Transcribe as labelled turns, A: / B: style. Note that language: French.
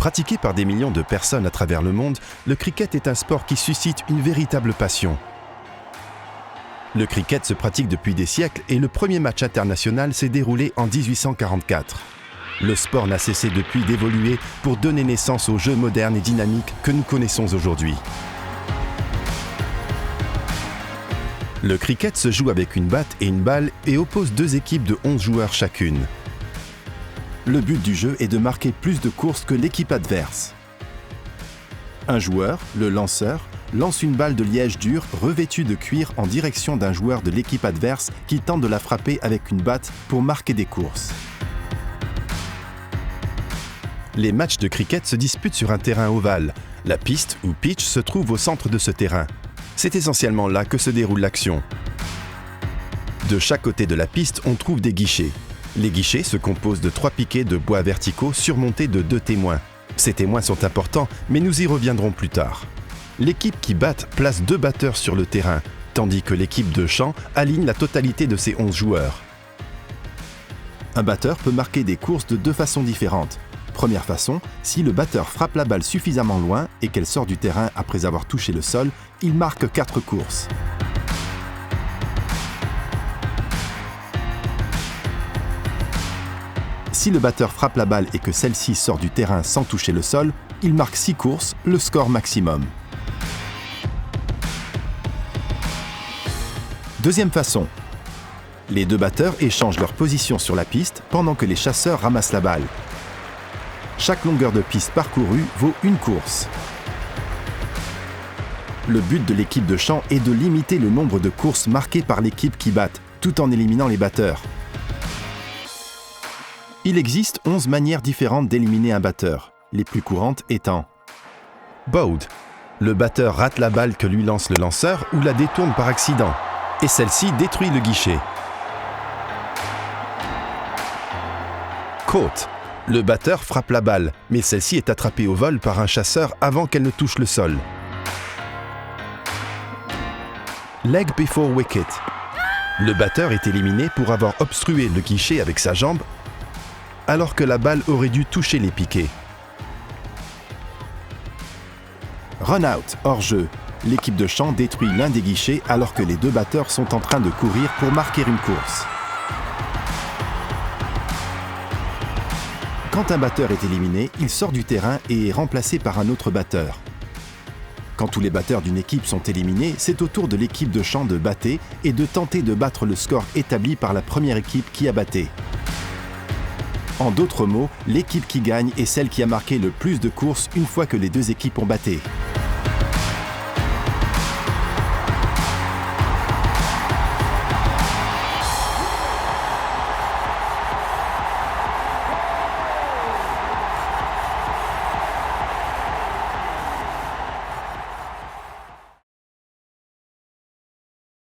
A: Pratiqué par des millions de personnes à travers le monde, le cricket est un sport qui suscite une véritable passion. Le cricket se pratique depuis des siècles et le premier match international s'est déroulé en 1844. Le sport n'a cessé depuis d'évoluer pour donner naissance aux jeux modernes et dynamiques que nous connaissons aujourd'hui. Le cricket se joue avec une batte et une balle et oppose deux équipes de 11 joueurs chacune. Le but du jeu est de marquer plus de courses que l'équipe adverse. Un joueur, le lanceur, lance une balle de liège dur revêtue de cuir en direction d'un joueur de l'équipe adverse qui tente de la frapper avec une batte pour marquer des courses. Les matchs de cricket se disputent sur un terrain ovale. La piste, ou pitch, se trouve au centre de ce terrain. C'est essentiellement là que se déroule l'action. De chaque côté de la piste, on trouve des guichets. Les guichets se composent de 3 piquets de bois verticaux surmontés de 2 témoins. Ces témoins sont importants, mais nous y reviendrons plus tard. L'équipe qui batte place 2 batteurs sur le terrain, tandis que l'équipe de champ aligne la totalité de ses 11 joueurs. Un batteur peut marquer des courses de 2 façons différentes. Première façon, si le batteur frappe la balle suffisamment loin et qu'elle sort du terrain après avoir touché le sol, il marque 4 courses. Si le batteur frappe la balle et que celle-ci sort du terrain sans toucher le sol, il marque 6 courses, le score maximum. Deuxième façon. Les 2 batteurs échangent leur position sur la piste pendant que les chasseurs ramassent la balle. Chaque longueur de piste parcourue vaut une course. Le but de l'équipe de champ est de limiter le nombre de courses marquées par l'équipe qui batte, tout en éliminant les batteurs. Il existe 11 manières différentes d'éliminer un batteur, les plus courantes étant bowed. Le batteur rate la balle que lui lance le lanceur ou la détourne par accident, et celle-ci détruit le guichet. Caught. Le batteur frappe la balle, mais celle-ci est attrapée au vol par un chasseur avant qu'elle ne touche le sol. Leg before wicket. Le batteur est éliminé pour avoir obstrué le guichet avec sa jambe, alors que la balle aurait dû toucher les piquets. Run out, hors-jeu. L'équipe de champ détruit l'un des guichets alors que les 2 batteurs sont en train de courir pour marquer une course. Quand un batteur est éliminé, il sort du terrain et est remplacé par un autre batteur. Quand tous les batteurs d'une équipe sont éliminés, c'est au tour de l'équipe de champ de batter et de tenter de battre le score établi par la première équipe qui a batté. En d'autres mots, l'équipe qui gagne est celle qui a marqué le plus de courses une fois que les 2 équipes ont batté.